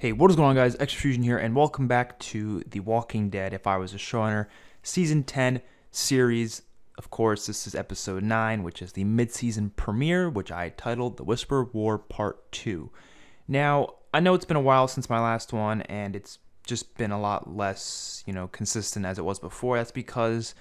Hey, what is going on, guys? XpertFusion here, and welcome back to The Walking Dead If I Was a Showrunner Season 10 series. Of course, this is Episode 9, which is the mid-season premiere, which I titled The Whisper War Part 2. Now, I know it's been a while since my last one, and it's just been a lot less, consistent as it was before. That's because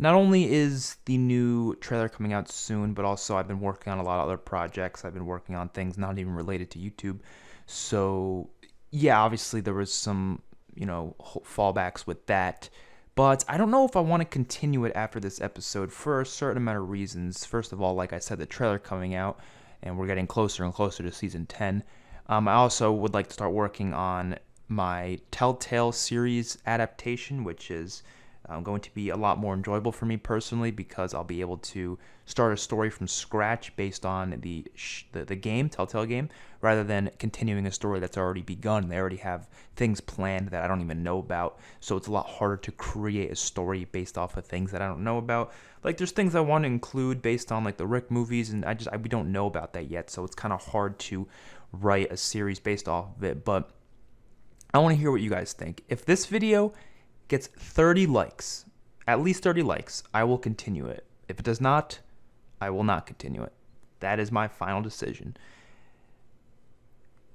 not only is the new trailer coming out soon, but also I've been working on a lot of other projects. I've been working on things not even related to YouTube. So yeah, obviously there was some, fallbacks with that. But I don't know if I want to continue it after this episode for a certain amount of reasons. First of all, like I said, the trailer coming out, and we're getting closer and closer to Season 10. I also would like to start working on my Telltale series adaptation, which is going to be a lot more enjoyable for me personally because I'll be able to start a story from scratch based on the game, Telltale game, rather than continuing a story that's already begun. They already have things planned that I don't even know about, so it's a lot harder to create a story based off of things that I don't know about. Like, there's things I want to include based on like the Rick movies, and we don't know about that yet, so it's kind of hard to write a series based off of it. But I want to hear what you guys think. If this video gets 30 likes, at least 30 likes, I will continue it. If it does not, I will not continue it. That is my final decision.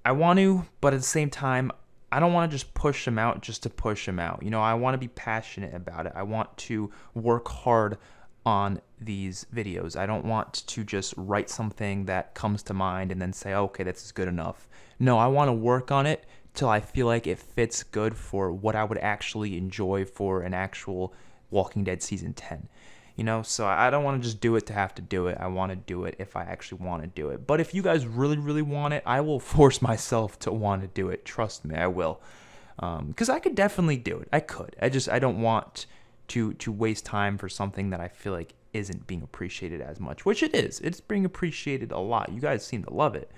I want to, but at the same time, I don't want to just push them out just to push them out. I want to be passionate about it. I want to work hard on these videos. I don't want to just write something that comes to mind and then say, okay, this is good enough. No, I want to work on it till I feel like it fits good for what I would actually enjoy for an actual Walking Dead Season 10. So I don't want to just do it to have to do it. I want to do it if I actually want to do it. But if you guys really, really want it, I will force myself to want to do it. Trust me, I will. Because I could definitely do it. I could. I don't want to waste time for something that I feel like isn't being appreciated as much, which it is. It's being appreciated a lot. You guys seem to love it.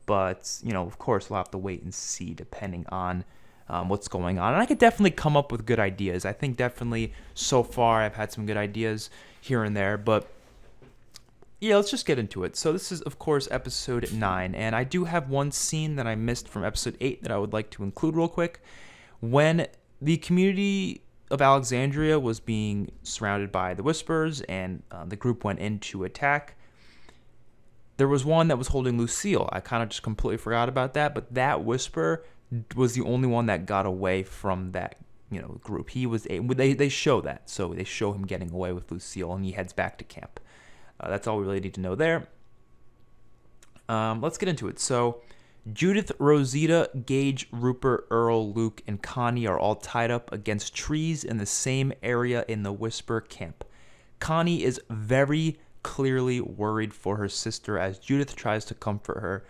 But, of course, we'll have to wait and see depending on what's going on. And I could definitely come up with good ideas. I think definitely so far I've had some good ideas here and there. But, yeah, let's just get into it. So this is, of course, Episode 9. And I do have one scene that I missed from Episode 8 that I would like to include real quick. When the community of Alexandria was being surrounded by the Whisperers and the group went in to attack, there was one that was holding Lucille. I kind of just completely forgot about that, but that Whisperer was the only one that got away from that, group. They show that, so they show him getting away with Lucille, and he heads back to camp. That's all we really need to know there. Let's get into it. So, Judith, Rosita, Gage, Rupert, Earl, Luke, and Connie are all tied up against trees in the same area in the Whisper camp. Connie is very clearly worried for her sister as Judith tries to comfort her.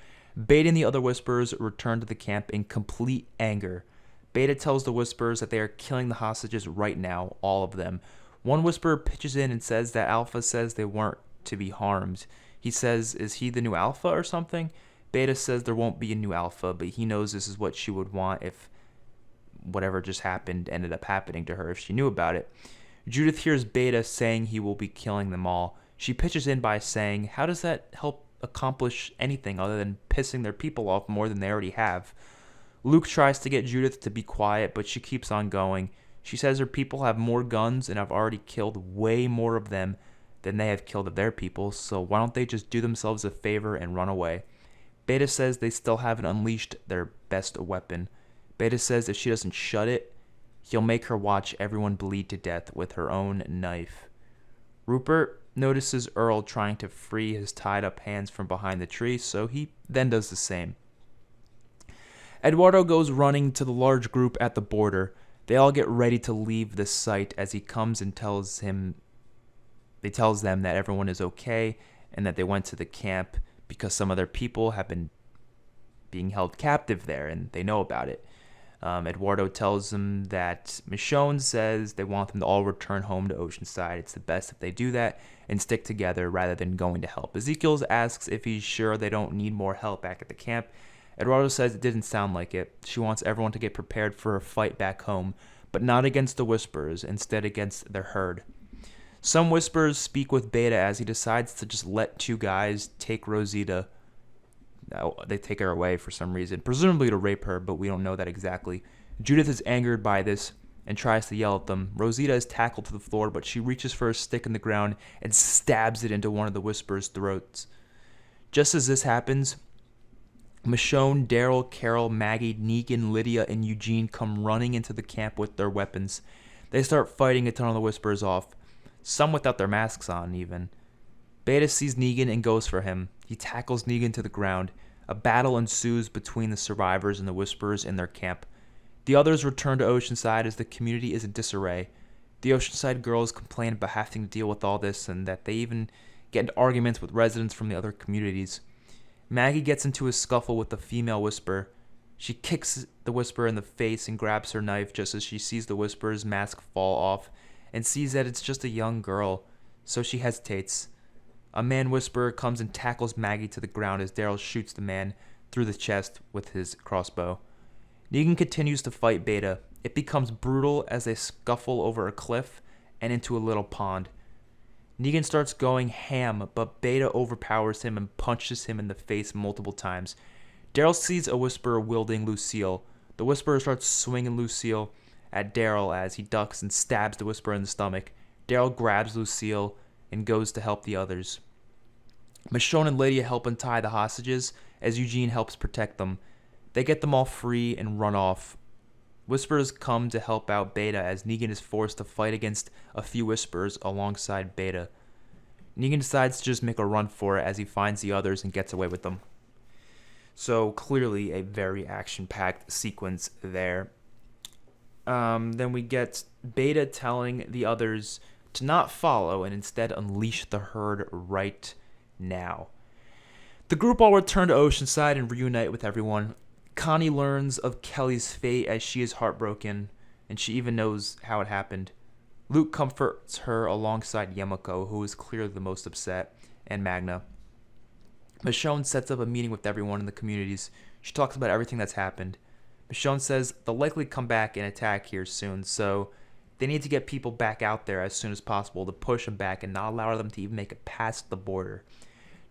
Beta and the other Whisperers return to the camp in complete anger. Beta tells the Whisperers that they are killing the hostages right now, all of them. One Whisperer pitches in and says that Alpha says they weren't to be harmed. He says, is he the new Alpha or something? Beta says there won't be a new Alpha, but he knows this is what she would want if whatever just happened ended up happening to her if she knew about it. Judith hears Beta saying he will be killing them all. She pitches in by saying, how does that help accomplish anything other than pissing their people off more than they already have? Luke tries to get Judith to be quiet, but she keeps on going. She says her people have more guns and have already killed way more of them than they have killed of their people, so why don't they just do themselves a favor and run away? Beta says they still haven't unleashed their best weapon. Beta says if she doesn't shut it, he'll make her watch everyone bleed to death with her own knife. Rupert notices Earl trying to free his tied-up hands from behind the tree, so he then does the same. Eduardo goes running to the large group at the border. They all get ready to leave the site as he comes and tells them that everyone is okay and that they went to the camp because some of their people have been being held captive there and they know about it. Eduardo tells them that Michonne says they want them to all return home to Oceanside. It's the best if they do that and stick together rather than going to help. Ezekiel asks if he's sure they don't need more help back at the camp. Eduardo says it didn't sound like it. She wants everyone to get prepared for a fight back home, but not against the Whisperers, instead against their herd. Some Whisperers speak with Beta as he decides to just let two guys take Rosita they take her away for some reason, presumably to rape her, but we don't know that exactly. Judith is angered by this and tries to yell at them. Rosita is tackled to the floor, but she reaches for a stick in the ground and stabs it into one of the Whisperers' throats. Just as this happens, Michonne, Daryl, Carol, Maggie, Negan, Lydia, and Eugene come running into the camp with their weapons. They start fighting a ton of the Whisperers off, some without their masks on even. Beta sees Negan and goes for him. He tackles Negan to the ground. A battle ensues between the survivors and the Whisperers in their camp. The others return to Oceanside as the community is in disarray. The Oceanside girls complain about having to deal with all this and that they even get into arguments with residents from the other communities. Maggie gets into a scuffle with the female Whisperer. She kicks the Whisperer in the face and grabs her knife just as she sees the Whisperer's mask fall off and sees that it's just a young girl, so she hesitates. A man Whisperer comes and tackles Maggie to the ground as Daryl shoots the man through the chest with his crossbow. Negan continues to fight Beta. It becomes brutal as they scuffle over a cliff and into a little pond. Negan starts going ham, but Beta overpowers him and punches him in the face multiple times. Daryl sees a Whisperer wielding Lucille. The Whisperer starts swinging Lucille at Daryl as he ducks and stabs the Whisperer in the stomach. Daryl grabs Lucille and goes to help the others. Michonne and Lydia help untie the hostages as Eugene helps protect them. They get them all free and run off. Whisperers come to help out Beta as Negan is forced to fight against a few Whisperers alongside Beta. Negan decides to just make a run for it as he finds the others and gets away with them. So clearly a very action-packed sequence there. Then we get Beta telling the others to not follow and instead unleash the herd right now. The group all return to Oceanside and reunite with everyone. Connie learns of Kelly's fate as she is heartbroken, and she even knows how it happened. Luke comforts her alongside Yemiko, who is clearly the most upset, and Magna. Michonne sets up a meeting with everyone in the communities. She talks about everything that's happened. Michonne says they'll likely come back and attack here soon, so they need to get people back out there as soon as possible to push them back and not allow them to even make it past the border.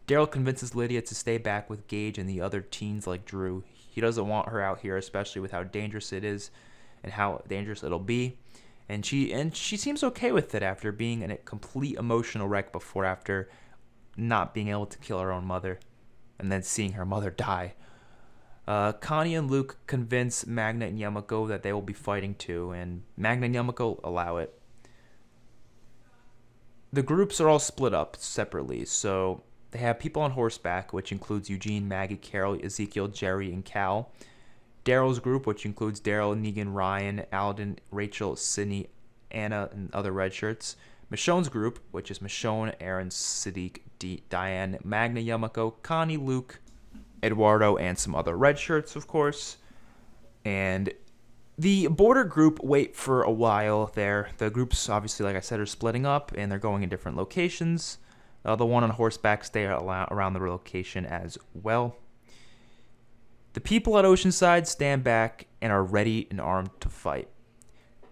Daryl convinces Lydia to stay back with Gage and the other teens like Drew. He doesn't want her out here, especially with how dangerous it is and how dangerous it'll be. And she seems okay with it after being in a complete emotional wreck before, after not being able to kill her own mother and then seeing her mother die. Connie and Luke convince Magna and Yamako that they will be fighting too, and Magna and Yamako allow it. The groups are all split up separately, so they have people on horseback, which includes Eugene, Maggie, Carol, Ezekiel, Jerry, and Cal. Daryl's group, which includes Daryl, Negan, Ryan, Alden, Rachel, Sydney, Anna, and other red shirts. Michonne's group, which is Michonne, Aaron, Siddiq, Diane, Magna, Yamako, Connie, Luke, Eduardo, and some other red shirts, of course. And the border group wait for a while there. The groups, obviously, like I said, are splitting up, and they're going in different locations. The one on horseback stay around the location as well. The people at Oceanside stand back and are ready and armed to fight.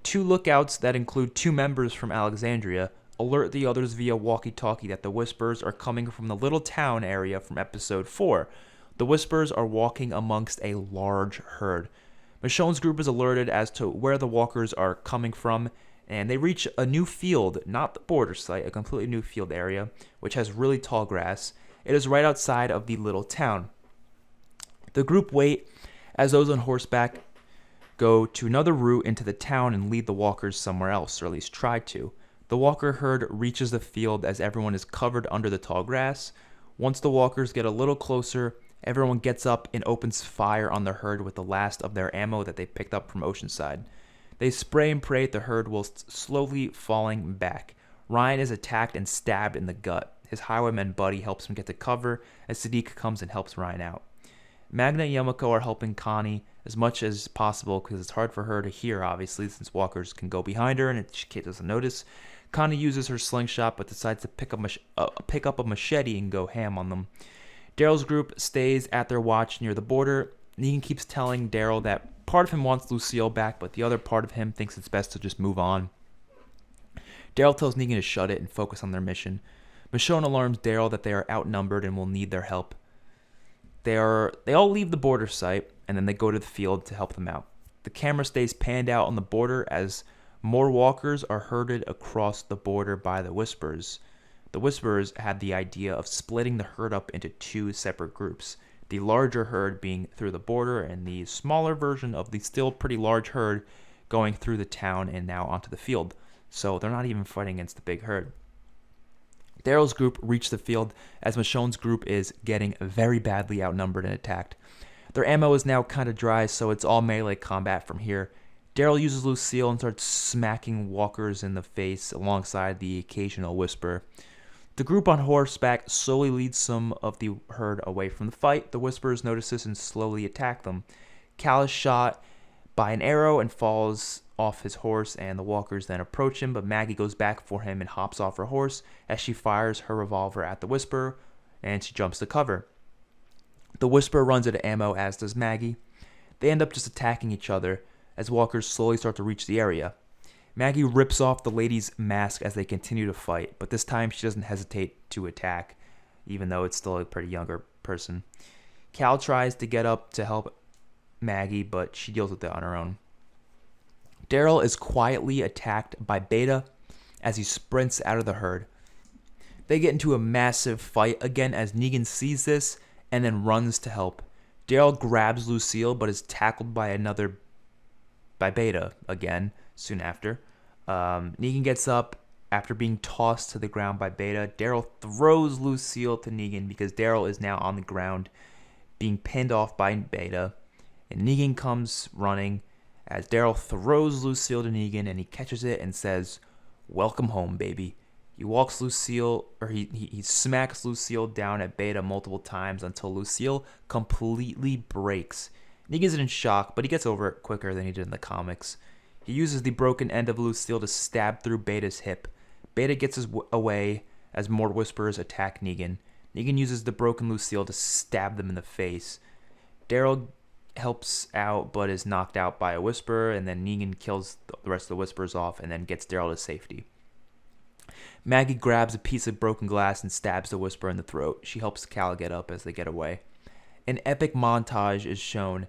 Two lookouts that include two members from Alexandria alert the others via walkie-talkie that the Whisperers are coming from the little town area from episode 4. The Whisperers are walking amongst a large herd. Michonne's group is alerted as to where the walkers are coming from, and they reach a new field, not the border site, a completely new field area, which has really tall grass. It is right outside of the little town. The group wait as those on horseback go to another route into the town and lead the walkers somewhere else, or at least try to. The walker herd reaches the field as everyone is covered under the tall grass. Once the walkers get a little closer, everyone gets up and opens fire on the herd with the last of their ammo that they picked up from Oceanside. They spray and pray at the herd whilst slowly falling back. Ryan is attacked and stabbed in the gut. His highwayman buddy helps him get to cover as Siddiq comes and helps Ryan out. Magna and Yamako are helping Connie as much as possible because it's hard for her to hear, obviously, since walkers can go behind her and she doesn't notice. Connie uses her slingshot but decides to pick up a machete and go ham on them. Daryl's group stays at their watch near the border. Negan keeps telling Daryl that part of him wants Lucille back, but the other part of him thinks it's best to just move on. Daryl tells Negan to shut it and focus on their mission. Michonne alarms Daryl that they are outnumbered and will need their help. They all leave the border site, and then they go to the field to help them out. The camera stays panned out on the border as more walkers are herded across the border by the Whisperers. The Whisperers had the idea of splitting the herd up into two separate groups, the larger herd being through the border and the smaller version of the still pretty large herd going through the town and now onto the field. So they're not even fighting against the big herd. Daryl's group reached the field as Michonne's group is getting very badly outnumbered and attacked. Their ammo is now kind of dry, so it's all melee combat from here. Daryl uses Lucille and starts smacking walkers in the face alongside the occasional Whisperer. The group on horseback slowly leads some of the herd away from the fight. The Whisperers notice this and slowly attack them. Cal is shot by an arrow and falls off his horse, and the walkers then approach him, but Maggie goes back for him and hops off her horse as she fires her revolver at the Whisperer, and she jumps to cover. The Whisperer runs out of ammo, as does Maggie. They end up just attacking each other as walkers slowly start to reach the area. Maggie rips off the lady's mask as they continue to fight, but this time she doesn't hesitate to attack, even though it's still a pretty younger person. Cal tries to get up to help Maggie, but she deals with it on her own. Daryl is quietly attacked by Beta as he sprints out of the herd. They get into a massive fight again as Negan sees this and then runs to help. Daryl grabs Lucille but is tackled by Beta again soon after. Negan gets up after being tossed to the ground by Beta. Daryl throws Lucille to Negan because Daryl is now on the ground being pinned off by Beta. And Negan comes running as Daryl throws Lucille to Negan, and he catches it and says, "Welcome home, baby." He walks Lucille, or he smacks Lucille down at Beta multiple times until Lucille completely breaks. Negan's in shock, but he gets over it quicker than he did in the comics. He uses the broken end of Lucille to stab through Beta's hip. Beta gets away as more Whisperers attack Negan. Negan uses the broken Lucille to stab them in the face. Daryl helps out but is knocked out by a Whisperer, and then Negan kills the rest of the Whisperers off and then gets Daryl to safety. Maggie grabs a piece of broken glass and stabs the Whisperer in the throat. She helps Cal get up as they get away. An epic montage is shown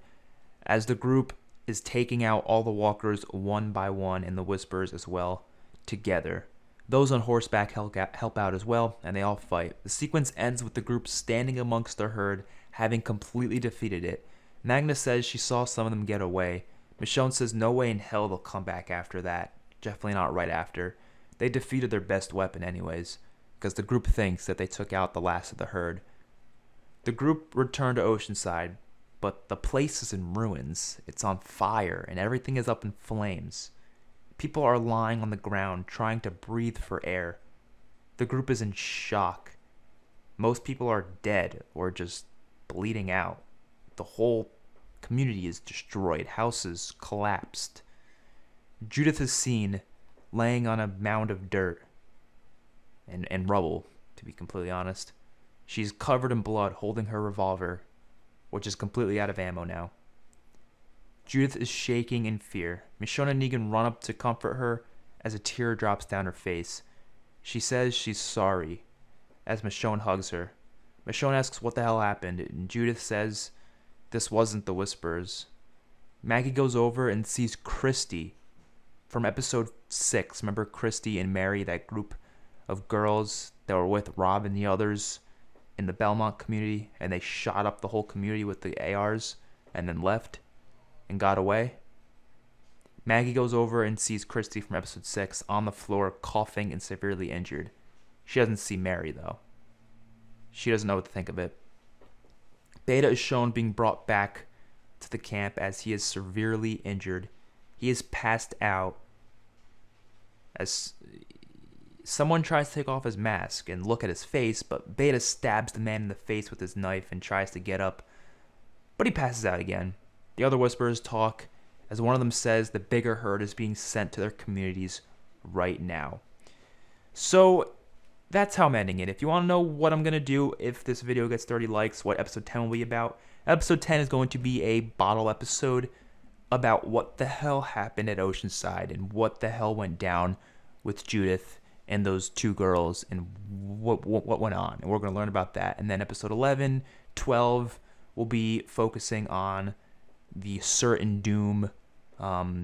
as the group is taking out all the walkers one by one, and the Whisperers as well, together. Those on horseback help out as well, and they all fight. The sequence ends with the group standing amongst the herd, having completely defeated it. Magna says she saw some of them get away. Michonne says no way in hell they'll come back after that. Definitely not right after. They defeated their best weapon anyways, because the group thinks that they took out the last of the herd. The group returned to Oceanside, but the place is in ruins. It's on fire, and everything is up in flames. People are lying on the ground, trying to breathe for air. The group is in shock. Most people are dead or just bleeding out. The whole community is destroyed. Houses collapsed. Judith is seen laying on a mound of dirt and rubble, to be completely honest. She's covered in blood, holding her revolver, which is completely out of ammo now. Judith is shaking in fear. Michonne and Negan run up to comfort her as a tear drops down her face. She says she's sorry as Michonne hugs her. Michonne asks what the hell happened, and Judith says this wasn't the Whisperers. Maggie goes over and sees Christy from episode 6. Remember Christy and Mary, that group of girls that were with Rob and the others in the Belmont community, and they shot up the whole community with the ARs and then left and got away? Maggie goes over and sees Christy from episode 6 on the floor, coughing and severely injured. She doesn't see Mary, though. She doesn't know what to think of it. Beta is shown being brought back to the camp as he is severely injured. He is passed out as someone tries to take off his mask and look at his face, but Beta stabs the man in the face with his knife and tries to get up, but he passes out again. The other Whisperers talk as one of them says the bigger herd is being sent to their communities right now. So that's how I'm ending it. If you want to know what I'm going to do if this video gets 30 likes, what episode 10 will be about, episode 10 is going to be a bottle episode about what the hell happened at Oceanside and what the hell went down with Judith and those two girls and what went on. And we're going to learn about that. And then episode 11, 12, will be focusing on the Certain Doom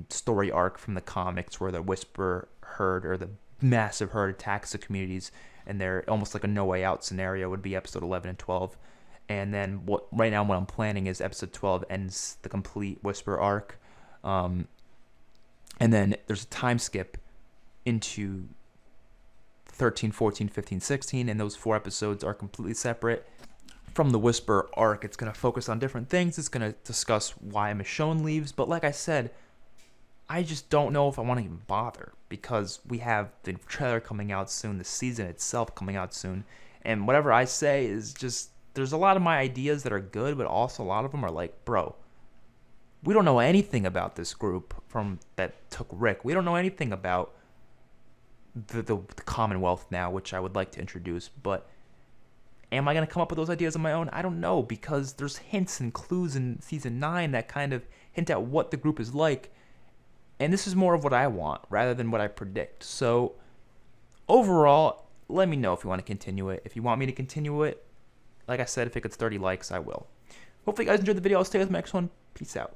story arc from the comics, where the Whisper herd, or the massive herd, attacks the communities, and they're almost like a No Way Out scenario. Would be episode 11 and 12. And then right now what I'm planning is episode 12 ends the complete Whisper arc, and then there's a time skip into 13, 14, 15, 16, and those 4 episodes are completely separate from the Whisper arc. It's going to focus on different things. It's going to discuss why Michonne leaves, but like I said, I just don't know if I want to even bother, because we have the trailer coming out soon, the season itself coming out soon, and whatever I say is just, there's a lot of my ideas that are good, but also a lot of them are like, bro, we don't know anything about this group from that took Rick. We don't know anything about the Commonwealth now, which I would like to introduce, but am I going to come up with those ideas on my own? I don't know, because there's hints and clues in season 9 that kind of hint at what the group is like, and this is more of what I want rather than what I predict. So overall, let me know if you want to continue it. If you want me to continue it, like I said, if it gets 30 likes, I will. Hopefully you guys enjoyed the video. I'll stay with the next one. Peace out.